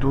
2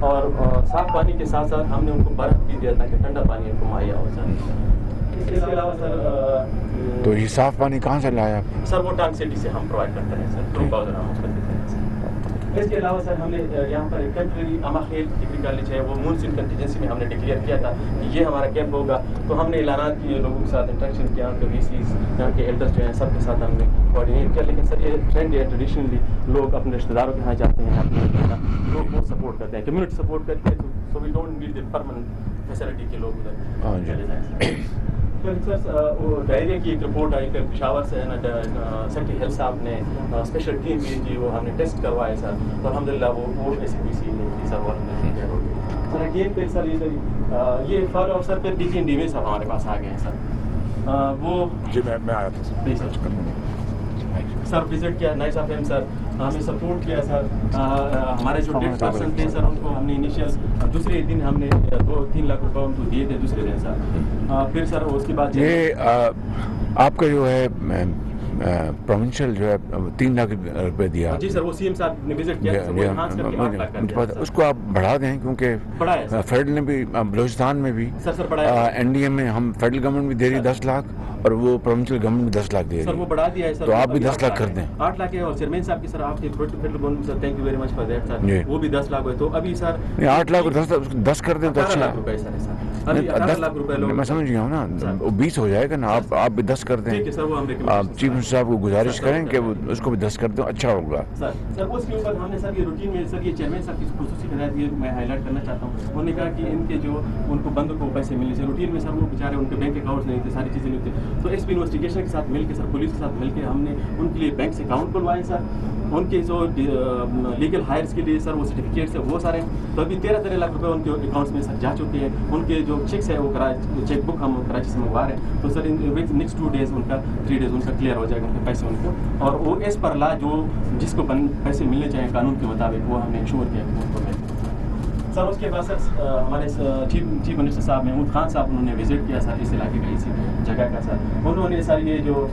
اور صاف پانی کے ساتھ ساتھ ہم نے ان کو برف بھی دیا تاکہ ٹھنڈا پانی ان کو مہیا ہو سکے. اس کے علاوہ سر تو یہ صاف پانی کہاں سے لایا آپ؟ سر وہ ٹانک سٹی سے ہم پرووائڈ کرتے ہیں سر, 2000 ہم اس کو دیتے ہیں سر. اس کے علاوہ سر ہم نے یہاں پر ایک ٹیمپرری اماخیل ڈگری کالج ہے, وہ مونسون کنٹینجنسی میں ہم نے ڈکلیئر کیا تھا کہ یہ ہمارا کیمپ ہوگا, تو ہم نے اعلانات کیے, لوگوں کے ساتھ انٹریکشن کیا, تو وی سیز یہاں کے ایلڈرس جو ہیں سب کے ساتھ ہم نے کوآرڈینیٹ کیا. لیکن سر یہ ٹرینڈ ہے, ٹریڈیشنلی لوگ اپنے رشتے داروں کے یہاں جاتے ہیں, اپنے لوگ بہت سپورٹ کرتے ہیں, کمیونٹی سپورٹ کرتے ہیں, so we don't need permanent facility کے لوگ ادھر چلے جائیں. سر وہ ڈائریا کی ایک رپورٹ آئی پھر پشاور سے سیکٹری ہیلتھ صاحب نے اسپیشل ٹیم بھیجی, وہ ہم نے ٹیسٹ کروائے سر, تو الحمدللہ وہ ایسی پی سی نہیں تھی سر, وہ سر اگین پھر سر یہ فالو اپ سر پھر ڈی جی ڈی میں صاحب ہمارے پاس آ گئے ہیں سر. وہ جی میں آیا تھا سر وزٹ کیا, نائس آف ایم سر ہمیں سپورٹ کیا سر. ہمارے جو ڈیٹ پرسن تھے سر ان کو ہم نے انیشیل دوسرے دن ہم نے 2-3 لاکھ روپے ان کو دیے تھے دوسرے دن سر. پھر سر اس کے بعد یہ آپ کا جو ہے پروونشل جو ہے 3 لاکھ روپے دیا. جی سر, وہ سی ایم صاحب نے وزٹ کیا, اس کو آپ بڑھا دیں, کیونکہ فیڈرل نے بھی بلوچستان میں بھی این ڈی اے میں ہم فیڈرل گورنمنٹ بھی دے رہی 10 لاکھ اور وہ پروونشل گورنمنٹ بھی 10 لاکھ دے رہی ہے. سر وہ بڑھا دیا ہے سر, تو آپ بھی 10 لاکھ کر دیں. 8 لاکھ ہے, اور چیئرمین صاحب کی سر آپ کے federal government sir thank you very much for that sir, وہ بھی 10 لاکھ ہوئے. تو ابھی سر 8 لاکھ اور 10 کر دیں تو اچھا ہے. روپے سر ابھی 18 لاکھ روپے میں سمجھ گیا ہوں نا, وہ 20 ہو جائے گا نا, آپ بھی 10 کر دیں. آپ چیف منسٹر صاحب کو گزارش کریں کہ وہ اس کو بھی 10 کر دیں, اچھا ہوگا. سر اس کے اوپر ہم نے سر یہ روٹین میں سر یہ چیئرمین صاحب کی خصوصی ہدایت یہ میں ہائی لائٹ کرنا چاہتا ہوں. انہوں نے کہا کہ ان کے جو ان کو بندوں کو پیسے ملنے سے روٹین میں سر وہ بیچارے ان کے بینک اکاؤنٹس نہیں تھے, ساری چیزیں نہیں تھیں, تو ایس پی انویسٹیگیشن کے ساتھ مل کے سر پولیس کے ساتھ مل کے ہم نے ان کے لیے بینک سے اکاؤنٹ کھلوائے سر. ان کے جو لیگل ہائرس کے لیے سر وہ سرٹیفکیٹس ہیں وہ سارے, تو ابھی 13 لاکھ روپے ان کے اکاؤنٹس میں سر جا چکے ہیں. ان کے جو چیکس ہے وہ چیک بک ہم کراچی سے منگوا رہے ہیں, تو سر نیکسٹ 2 days ان کا 3 days ان کا کلیئر ہو جائے گا ان کے پیسے ان کو, اور وہ ایز پر لا جو جس کو پیسے ملنے چاہیے قانون کے مطابق وہ ہم نے انشور کیا ان کو. سر اس کے بعد سر ہمارے چیف منسٹر صاحب محمود خان صاحب انہوں نے وزٹ کیا سر اس علاقے کا, اسی جگہ کا سر. انہوں نے سر یہ جو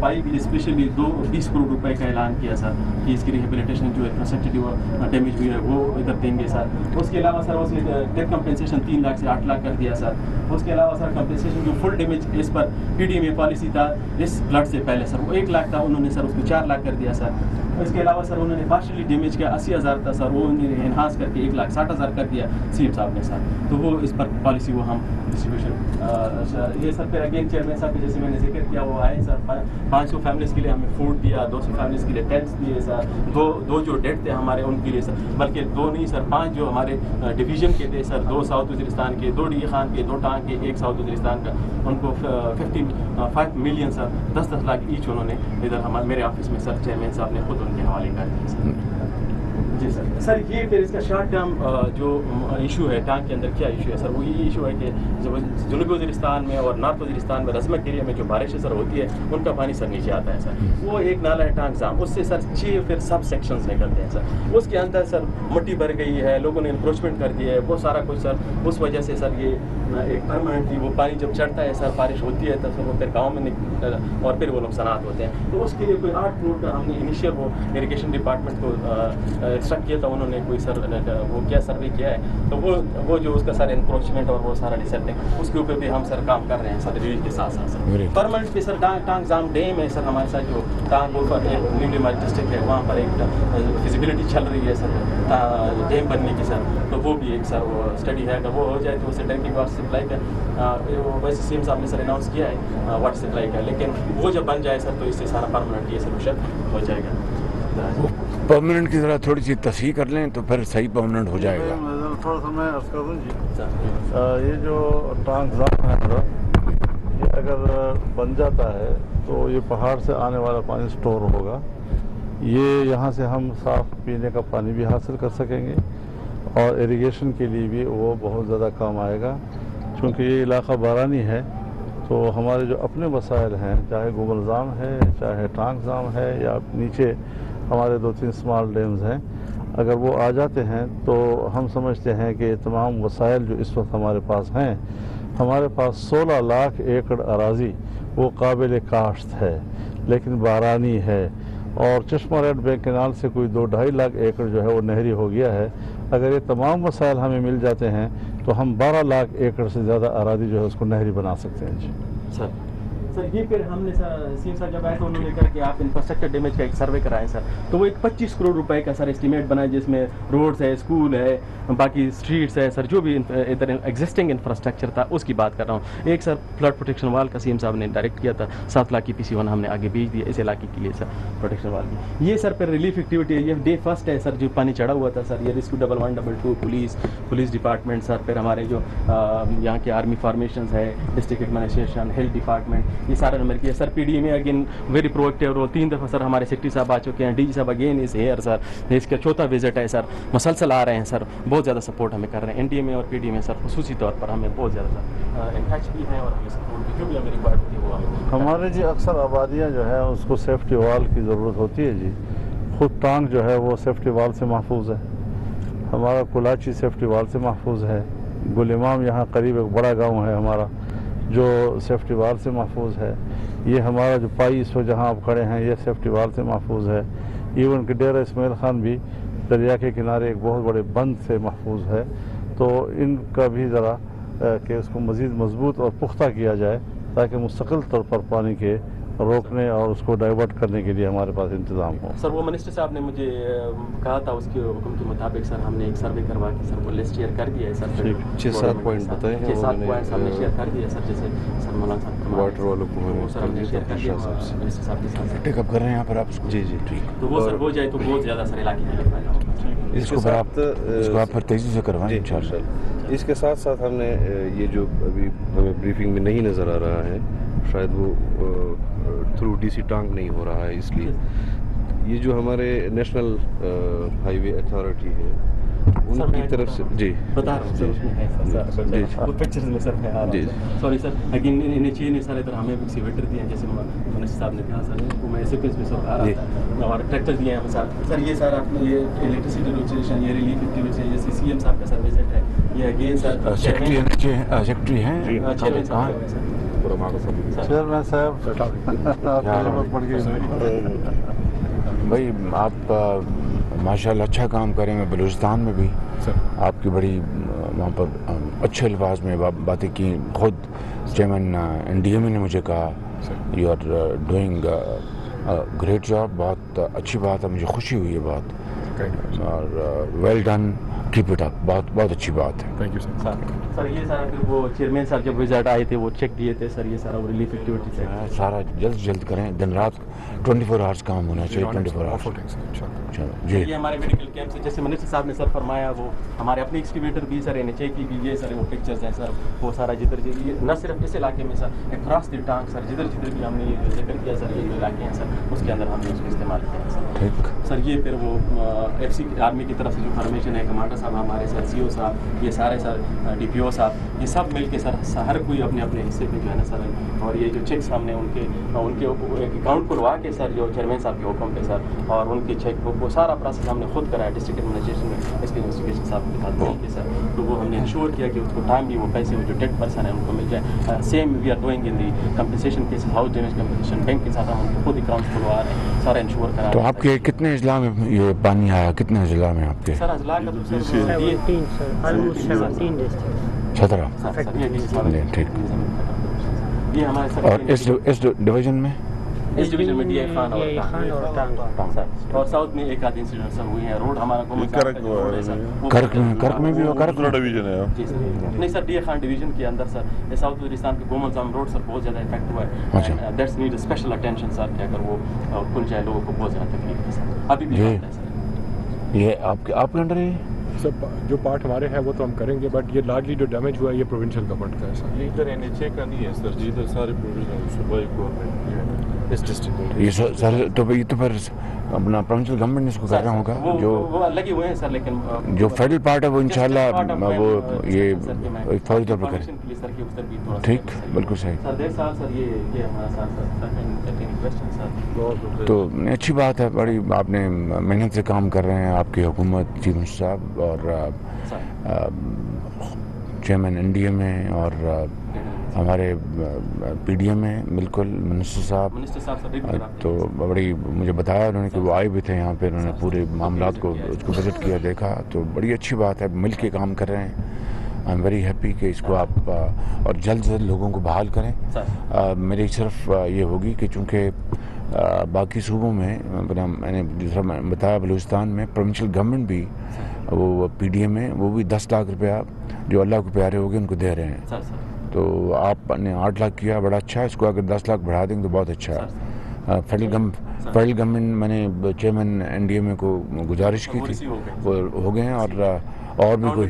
پائی بھی اسپیشلی 20 کروڑ روپے کا اعلان کیا سر کہ اس کی ریہیبلیٹیشن جو انفراسٹرکچر ڈیمیج ہوئی ہے وہ ادھر دیں گے سر. اس کے علاوہ سر اس نے ڈیتھ کمپنسیشن 3 لاکھ سے 8 لاکھ کر دیا سر. اس کے علاوہ سر کمپنسیشن جو فل ڈیمیج اس پر P D M A policy تھا اس فلڈ سے پہلے سر وہ 1 لاکھ تھا, انہوں نے سر اس کو 4 لاکھ کر دیا سر. اس کے علاوہ سر انہوں نے پارشلی ڈیمیج کیا 80,000 تھا سر, وہ انہوں نے انہانس کر کے 1,60,000 کر دیا سی ایم صاحب نے سر. تو وہ اس پر پالیسی وہ ہم ڈسٹریبیوشن یہ سر پھر اگین چیئرمین صاحب جیسے میں نے ذکر کیا وہ آئے سر 500 فیملیز کے لیے ہمیں فوڈ دیا, 200 فیملیز کے لیے ٹینٹس دیے سر. دو جو ڈیڈ تھے ہمارے ان کے لیے سر, بلکہ 2 نہیں سر 5 جو ہمارے ڈویژن کے تھے سر, 2 ساؤتھ وزیرستان کے, 2 ڈی خان کے, 2 ٹانگ کے, 1 ساؤتھ وزیرستان کا, ان کو 5 ملین سر 10 لاکھ ایچ انہوں نے ادھر میرے آفس میں سر چیئرمین صاحب نے خود ان کے حوالے کر دیا سر. جی سر. سر یہ پھر اس کا شارٹ ٹرم جو ایشو ہے ٹانک کے اندر کیا ایشو ہے سر, وہ یہ ایشو ہے کہ جنوبی وزیرستان میں اور نارتھ وزیرستان میں رزمک ایریا میں جو بارشیں سر ہوتی ہے ان کا پانی سر نیچے آتا ہے سر. وہ ایک نالا ہے ٹانک زام, اس سے سر 6 پھر سب سیکشنز نکلتے ہیں سر. اس کے اندر سر مٹی بھر گئی ہے, لوگوں نے انکروچمنٹ کر دیا ہے, وہ سارا کچھ سر. اس وجہ سے سر یہ ایک پرماننٹلی وہ پانی جب چڑھتا ہے سر, بارش ہوتی ہے تو سر وہ پھر گاؤں میں اور پھر وہ نقصانات ہوتے ہیں. تو اس کے لیے کوئی 8 کروڑ کا ہم نے انیشیل وہ اریگیشن ڈپارٹمنٹ کو انسٹرکٹ کیا تھا, انہوں نے کوئی سر وہ کیا سروے کیا ہے, تو وہ جو اس کا سر انکروچمنٹ اور وہ سارا ڈسرٹنگ اس کے اوپر بھی ہم سر کام کر رہے ہیں سر ریلیج کے ساتھ ساتھ سر. پرماننٹ پہ سر ٹانک زام ڈیم ہے سر ہمارے ساتھ, جو ٹانک اوپر نیو ڈیمار ڈسٹرکٹ ہے وہاں پر ایک فیزیبلٹی چل رہی ہے سر ڈیم بننے کی سر. تو وہ بھی ایک سر وہ اسٹڈی ہے, اگر وہ ہو جائے تو اسے ٹینکنگ واٹر سپلائی کا ویسے سی ایم صاحب نے سر اناؤنس کیا ہے واٹر سپلائی کا, لیکن وہ جب بن جائے سر تو اس سے سارا پرماننٹ یہ سولوشن ہو جائے گا. پرماننٹ کی ذرا تھوڑی سی تصحیح کر لیں تو پھر صحیح پرماننٹ ہو جائے گا. تھوڑا سا میں عرض کر دوں جی, یہ جو ٹانک زام ہے میرا, یہ اگر بن جاتا ہے تو یہ پہاڑ سے آنے والا پانی سٹور ہوگا. یہ یہاں سے ہم صاف پینے کا پانی بھی حاصل کر سکیں گے اور ایریگیشن کے لیے بھی وہ بہت زیادہ کام آئے گا. چونکہ یہ علاقہ بارانی ہے تو ہمارے جو اپنے وسائل ہیں, چاہے گوگل زام ہے, چاہے ٹانک زام ہے, یا نیچے ہمارے 2-3 اسمال ڈیمز ہیں, اگر وہ آ جاتے ہیں تو ہم سمجھتے ہیں کہ تمام وسائل جو اس وقت ہمارے پاس ہیں, ہمارے پاس 16 لاکھ ایکڑ اراضی وہ قابل کاشت ہے لیکن بارانی ہے. اور چشمہ ریڈ بینک کینال سے کوئی 2-2.5 لاکھ ایکڑ جو ہے وہ نہری ہو گیا ہے. اگر یہ تمام وسائل ہمیں مل جاتے ہیں تو ہم 12 لاکھ ایکڑ سے زیادہ اراضی جو ہے اس کو نہری بنا سکتے ہیں. جی سر یہ پھر ہم نے سیم صاحب جب آئے تو انہوں نے کہا کہ آپ انفراسٹرکچر ڈیمیج کا ایک سروے کرائیں سر, تو وہ ایک 25 کروڑ روپے کا سر اسٹیمیٹ بنا ہے جس میں روڈز ہے, اسکول ہے, باقی اسٹریٹس ہے سر, جو بھی ادھر ایگزسٹنگ انفراسٹرکچر تھا اس کی بات کر رہا ہوں. ایک سر فلڈ پروٹیکشن وال کا سیم صاحب نے ڈائریکٹ کیا تھا, 7 لاکھ کی PC1 ہم نے آگے بھیج دیا اس علاقے کے لیے سر پروٹیکشن وال کی. یہ سر پھر ریلیف ایکٹیویٹی ہے, یہ ڈے فرسٹ ہے سر جو پانی چڑھا ہوا تھا سر. یہ ریسکیو 1112 پولیس ڈپارٹمنٹ سر, پھر ہمارے جو یہاں کے آرمی فارمیشنز ہے, ڈسٹرکٹ ایڈمنسٹریشن, ہیلتھ ڈپارٹمنٹ, یہ سارے نمبر کیا سر. PD میں اگین ویری پرویکٹیو رول, 3 دفعہ سر ہمارے سیکٹری صاحب آ چکے ہیں, DG صاحب اگین از ہیئر سر, اس کا 4تھا وزٹ ہے سر, مسلسل آ رہے ہیں سر, بہت زیادہ سپورٹ ہمیں کر رہے ہیں. NDA میں اور PD میں سر خصوصی طور پر ہمیں بہت زیادہ سر ان ٹچ بھی ہیں اور ہمیں سپورٹ بھی جو بھی ہمیں ریکوائرڈ ہوتی ہے وہ ہمارے جی اکثر آبادیاں جو ہیں اس کو سیفٹی وال کی ضرورت ہوتی ہے. جی خود ٹانگ جو ہے وہ سیفٹی وال سے محفوظ ہے, ہمارا کلاچی سیفٹی وال سے محفوظ ہے, گل امام یہاں قریب ایک بڑا گاؤں ہے ہمارا جو سیفٹی وال سے محفوظ ہے. یہ ہمارا جو پائی اس وقت جہاں آپ کھڑے ہیں یہ سیفٹی وال سے محفوظ ہے. ایون کہ ڈیرہ اسماعیل خان بھی دریا کے کنارے ایک بہت بڑے بند سے محفوظ ہے. تو ان کا بھی ذرا کہ اس کو مزید مضبوط اور پختہ کیا جائے تاکہ مستقل طور پر پانی کے روکنے اور اس کو ڈائیورٹ کرنے کے لیے ہمارے پاس انتظام ہو. سر وہ منسٹر صاحب نے مجھے کہا تھا اس کے حکم کے مطابق سر ہم نے ایک سروے کروا کے سر وہ لسٹ شیئر کر دیا ہے سر. 6-7 پوائنٹ بتائے ہیں 6-7 پوائنٹس ہم نے شیئر کر دیا سر, جیسے سر مولانا صاحب واٹر والوں کو وہ سر ہم نے شیئر کر دیا منسٹر صاحب کے ساتھ. ٹیک اپ کر رہے ہیں یہاں پر آپ. جی ٹھیک, تو وہ سر ہو جائے تو بہت زیادہ سر علاقے کے لیے فائدہ ہوگا. اس کو آپ پھر تیزی سے کروائیں انشاءاللہ. اس کے ساتھ ساتھ ہم نے یہ جو ابھی ہمیں بریفنگ میں نہیں نظر آ رہا ہے, شاید وہ تھرو DC ٹانگ نہیں ہو رہا ہے, اس لیے یہ جو ہمارے نیشنل ہائی وے اتھارٹی ہے ان کی طرف سے جی بتا رہا ہوں سر, اس میں ہے سر وہ پکچرز میں سر ہے. جی سوری سر اگین انہیں چاہیے نہیں سر ادھر ہمیں ایکسیویٹر دیے ہیں جیسے منسٹر صاحب نے کہا سر وہ میں سیکوینس میں سر آ رہا تھا, اور ٹریکٹر دیے ہیں سر. یہ سر آپ نے یہ الیکٹریسٹی ریگولیشن, یہ ریلیف ایکٹیویٹی, جیسے CM صاحب کا سر وزٹ ہے, یہ اگین سر سیکرٹری ہیں چیئرمین صاحب چیئرمین صاحب بھائی آپ ماشاءاللہ اچھا کام کریں گے. بلوچستان میں بھی آپ کی بڑی وہاں پر اچھے الفاظ میں باتیں کی. خود چیئرمین NDA نے مجھے کہا you are doing great job, بہت اچھی بات ہے, مجھے خوشی ہوئی ہے بہت, اور well done, keep it up, بہت اچھی بات ہے. Thank you sir. یہ سارا پھر وہ چیئرمین صاحب جب وزٹ آئے تھے وہ چیک دیے تھے سر, یہ سارا وہ ریلیف ایکٹیویٹیز ہے سارا جلد کریں, دن رات 24 آورس کام ہونا چاہیے. 24 آورس جی. یہ ہمارے میڈیکل کیمپ سے جیسے منسٹر صاحب نے سر فرمایا, وہ ہمارے اپنے ایکسکیویٹر بھی سر NHA کی بھی, یہ سر وہ پکچرز ہیں سر, وہ سارا جدھر یہ نہ صرف اس علاقے میں سر اکراس دی ٹانگ سر جدھر بھی ہم نے یہ ذکر کیا سر, یہ جو علاقے ہیں سر اس کے اندر ہم نے اس کو استعمال کیا ہے سر. یہ پھر وہ FC آرمی کی طرف سے جو فارمیشن ہے, کمانڈر صاحب ہمارے سر, CO صاحب, یہ سارے سر DPO صاحب, یہ سب مل کے سر ہر کوئی اپنے اپنے حصے پہ جو ہے نا سر, اور یہ جو چیکس ہم نے ان کے اکاؤنٹ کھلوا کے سر جو چیئرمین صاحب کے حکم پہ سر, اور ان کی چیک بک وہ سارا پروسیس ہم نے خود کرایا ڈسٹرکٹ ایڈمنسٹریشن میں اس کے انویسٹیگیشن صاحب کے ساتھ مل کے سر. تو وہ ہم نے انشور کیا کہ اس کو ٹائم بھی وہ پیسے وہ جو ڈیڈ پرسن ہے ان کو مل جائے. Same we are doing in the compensation case, house damage compensation, bank کے ساتھ ہم ان کو خود اکاؤنٹس کھلوا رہے ہیں, سارا انشور کرا. تو آپ کے کتنے اضلاع میں یہ پانی آیا, کتنے اضلاع میں آپ کے؟ سر اضلاع کا تو سر 17 ٹھیک. یہ ہمارے سر, اور اس ڈویژن میں اس ڈویژن میں DI خان اور ٹانگ سر, اور ساؤتھ میں ایک آدھ انسیڈنٹ سر ہوئی ہیں. روڈ ہمارا کرک میں بھی وہ کرک ڈویژن ہے جی سر, نہیں سر DI خان ڈویژن کے اندر سر ساؤتھ وزیرستان کے گومل زام روڈ سر بہت زیادہ افیکٹ ہوا ہے. دیٹس نیڈ اسپیشل اٹینشن سر, کہ اگر وہ کھل جائے لوگوں کو بہت زیادہ تکلیف ہے سر. ابھی بھی ہے سر. یہ آپ کے انڈر ہے سب جو پارٹ ہمارے ہیں وہ تو ہم کریں گے, بٹ یہ لارجلی جو ڈیمیج ہوا ہے یہ پروونشل گورنمنٹ کا ہے سر. یہ ادھر NHA کا نہیں ہے سر جی, ادھر سارے پروویژن صوبائی گورنمنٹ اس ڈسٹرکٹ. یہ سر تو یہ تو پھر اپنا پروونشل گورنمنٹ اس کو کرنا ہوگا. جو لگے ہوئے ہیں سر, لیکن جو فیڈرل پارٹ ہے وہ انشاءاللہ وہ یہ فوری طور پر کرے. ٹھیک, بالکل صحیح. سر ڈیڑھ سال سر یہ ہمارا سر تو اچھی بات ہے, بڑی آپ نے محنت سے کام کر رہے ہیں, آپ کی حکومت, چیف منسٹر صاحب اور چیئرمین NDA میں, اور ہمارے پی ڈی ایم میں بالکل منسٹر صاحب تو بڑی مجھے بتایا انہوں نے کہ وہ آئے بھی تھے یہاں پہ، انہوں نے پورے معاملات کو اس کو وزٹ کیا، دیکھا، تو بڑی اچھی بات ہے، مل کے کام کر رہے ہیں۔ آئی ایم ویری ہیپی کہ اس کو آپ اور جلد سے جلد لوگوں کو بحال کریں۔ میری صرف یہ ہوگی کہ چونکہ باقی صوبوں میں میں نے دوسرا بتایا بلوچستان میں پروونشل گورنمنٹ بھی وہ پی ڈی ایم میں وہ بھی 10 لاکھ روپیہ جو اللہ کو پیارے ہو گئے ان کو دے رہے ہیں، تو آپ نے 8 لاکھ کیا، بڑا اچھا ہے، اس کو اگر 10 لاکھ بڑھا دیں گے تو بہت اچھا ہے۔ فیڈرل گورنمنٹ میں نے چیئرمین این ڈی ایم اے کو گزارش کی تھی، وہ ہو گئے ہیں، اور بھی کوئی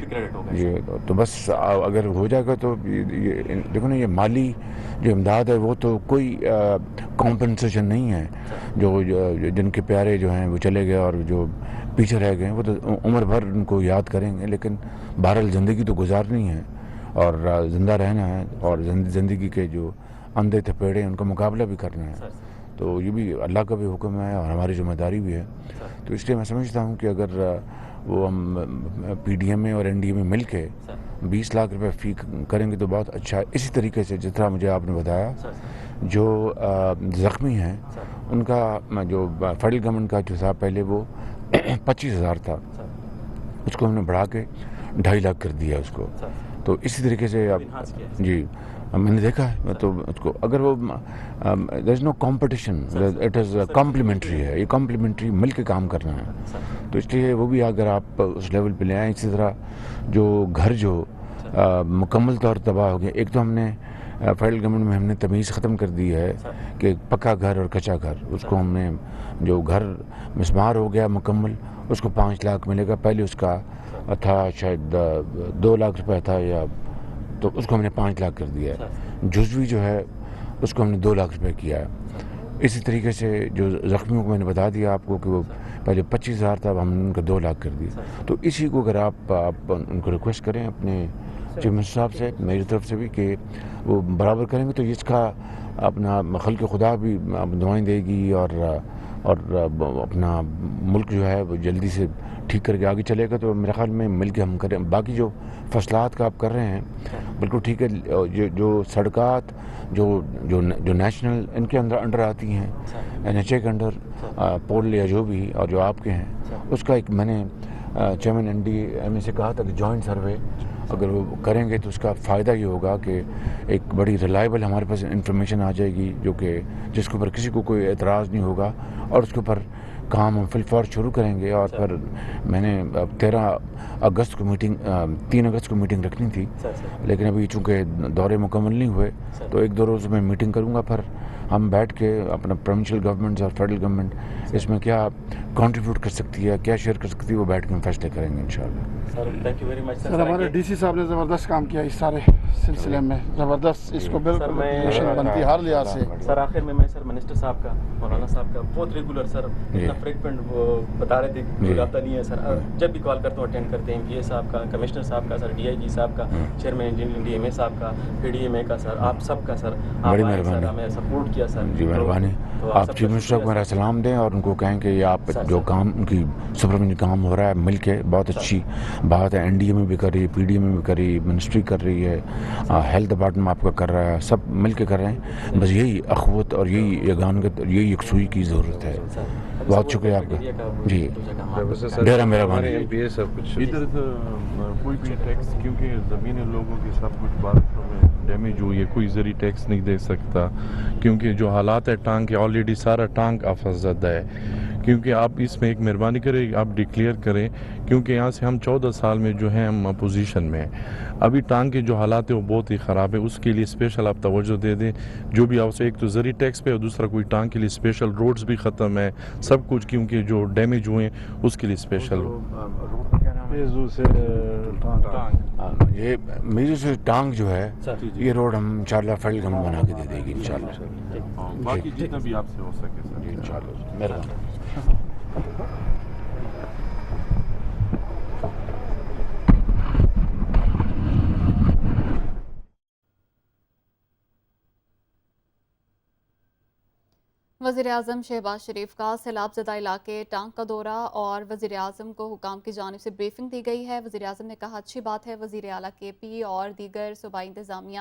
جی، تو بس اگر ہو جائے گا تو دیکھو نا، یہ مالی جو امداد ہے وہ تو کوئی کمپنسیشن نہیں ہے، جو جن کے پیارے جو ہیں وہ چلے گئے اور جو پیچھے رہ گئے ہیں وہ تو عمر بھر ان کو یاد کریں گے، لیکن بہرحال زندگی تو گزارنی ہے اور زندہ رہنا ہے، اور زندگی کے جو اندھے تھپیڑے ہیں ان کا مقابلہ بھی کرنا ہے، تو یہ بھی اللہ کا بھی حکم ہے اور ہماری ذمہ داری بھی ہے۔ تو اس لیے میں سمجھتا ہوں کہ اگر وہ ہم پی ڈی ایم میں اور این ڈی ایم میں مل کے 20 لاکھ روپے فی کریں گے تو بہت اچھا ہے۔ اسی طریقے سے جس طرح مجھے آپ نے بتایا جو زخمی ہیں ان کا جو فیڈرل گورنمنٹ کا جو تھا پہلے وہ 25,000 تھا، اس کو ہم نے بڑھا کے 2.5 لاکھ کر دیا اس کو، تو اسی طریقے سے آپ جی میں نے دیکھا ہے، تو اس کو اگر وہ دیر از نو کمپٹیشن، اٹ از کمپلیمنٹری ہے، یہ کمپلیمنٹری مل کے کام کرنا ہے، تو اس لیے وہ بھی اگر آپ اس لیول پہ لے آئیں۔ اسی طرح جو گھر جو مکمل طور تباہ ہو گیا، ایک تو ہم نے فیڈرل گورنمنٹ میں ہم نے تمیز ختم کر دی ہے کہ پکا گھر اور کچا گھر، اس کو ہم نے جو گھر مسمار ہو گیا مکمل اس کو 5 لاکھ ملے گا، پہلے اس کا تھا شاید 2 لاکھ روپے تھا، یا تو اس کو ہم نے 5 لاکھ کر دیا ہے۔ جزوی جو ہے اس کو ہم نے 2 لاکھ روپے کیا ہے۔ اسی طریقے سے جو زخمیوں کو میں نے بتا دیا آپ کو کہ وہ پہلے 25,000 تھا، اب ہم نے ان کا 2 لاکھ کر دیا، تو اسی کو اگر آپ ان کو ریکویسٹ کریں اپنے چیف منسٹر صاحب سے، میری طرف سے بھی، کہ وہ برابر کریں گے تو اس کا اپنا خلق خدا بھی دعائیں دے گی، اور اپنا ملک جو ہے وہ جلدی سے ٹھیک کر کے آگے چلے گا، تو میرے خیال میں مل کے ہم کریں۔ باقی جو فصلات کا آپ کر رہے ہیں بالکل ٹھیک ہے، جو سڑکات جو نیشنل ان کے انڈر آتی ہیں، این ایچ اے کے انڈر پول یا جو بھی، اور جو آپ کے ہیں اس کا ایک میں نے چیئرمین این ڈی ایم اے سے کہا تھا کہ جوائنٹ سروے اگر وہ کریں گے تو اس کا فائدہ یہ ہوگا کہ ایک بڑی ریلائبل ہمارے پاس انفارمیشن آ جائے گی، جو کہ جس کے اوپر کسی کو کوئی اعتراض نہیں ہوگا، اور اس کے اوپر کام ہم فی الفور شروع کریں گے۔ اور پھر میں نے 13 اگست کو میٹنگ 3 اگست کو میٹنگ رکھنی تھی، لیکن ابھی چونکہ دورے مکمل نہیں ہوئے تو 1-2 روز میں میٹنگ کروں گا، پھر ہم بیٹھ کے اپنا پروونشل گورنمنٹس اور فیڈرل گورنمنٹ اس میں کیا کنٹریبیوٹ کر سکتی ہے، کیا شیئر کر سکتی ہے، وہ بیٹھ کے ہم فیصلے کریں گے انشاءاللہ۔ Sir thank you very much sir, ہمارے ڈی سی صاحب نے زبردست کام کیا اس سارے سلسلے میں، زبردست، اس کو بالکل اپریشیشن بنتی ہر لحاظ سے۔ سر آخر میں سر منسٹر صاحب کا، مولانا صاحب کا بہت ریگولر سر اتنا فریکوینٹ وہ بتا رہے تھے کہ رابطہ نہیں ہے سر، جب بھی کال کرتا ہوں اٹینڈ کرتے ہیں، پی اے صاحب کا، کمشنر صاحب کا، سر ڈی آئی جی صاحب کا، چیئرمین ڈی ایم اے صاحب کا، پی ڈی ایم اے کا، سر آپ سب کا سر، بڑی مہربانی، ہمیں سپورٹ کیا سر، جی مہربانی۔ آپ چیف منسٹر کو میرا سلام دیں اور ان کو کہیں کہ یہ آپ جو کام ان کی سپرویژن کام ہو رہا ہے مل کے بہت اچھی بات ہے، این ڈی اے میں بھی کر رہی ہے، پی ڈی اے میں بھی کر رہی ہے، منسٹری کر رہی ہے، ہیلتھ ڈپارٹمنٹ آپ کا کر رہا ہے، سب مل کے کر رہے ہیں، بس یہی اخوت اور یہی یگانگت اور یہی یکسوئی کی ضرورت ہے۔ بہت شکریہ آپ کا، جی ڈیرا مہربانی۔ ایم پی اے سب کچھ ادھر کوئی بھی ٹیکس، کیونکہ زمینی لوگوں کی سب کچھ بارشوں میں ڈیمیج ہوئی ہے، کوئی زری ٹیکس نہیں دے سکتا، کیونکہ جو حالات ہے ٹانک کے آلریڈی سارا ٹانک آفت زدہ ہے، کیونکہ آپ اس میں ایک مہربانی کریں، آپ ڈکلیئر کریں، کیونکہ یہاں سے ہم 14 سال میں جو ہیں ہم اپوزیشن میں ہیں، ابھی ٹانک کے جو حالات ہیں وہ بہت ہی خراب ہے، اس کے لیے اسپیشل آپ توجہ دے دیں، جو بھی آپ سے، ایک تو زری ٹیکس پہ اور دوسرا کوئی ٹانک کے لیے اسپیشل، روڈز بھی ختم ہے سب کچھ، کیونکہ جو ڈیمیج ہوئے ہیں اس کے لیے اسپیشل یہ میری سے ٹانگ جو ہے یہ روڈ ہم انشاءاللہ فیڈرل گورنمنٹ بنا کے دے دے گی انشاءاللہ، باقی جتنا بھی آپ سے ہو سکے سر، جی انشاءاللہ، مہربانی۔ وزیراعظم شہباز شریف کا سیلاب زدہ علاقے ٹانک کا دورہ اور وزیراعظم کو حکام کی جانب سے بریفنگ دی گئی ہے۔ وزیراعظم نے کہا اچھی بات ہے وزیر اعلیٰ کے پی اور دیگر صوبائی انتظامیہ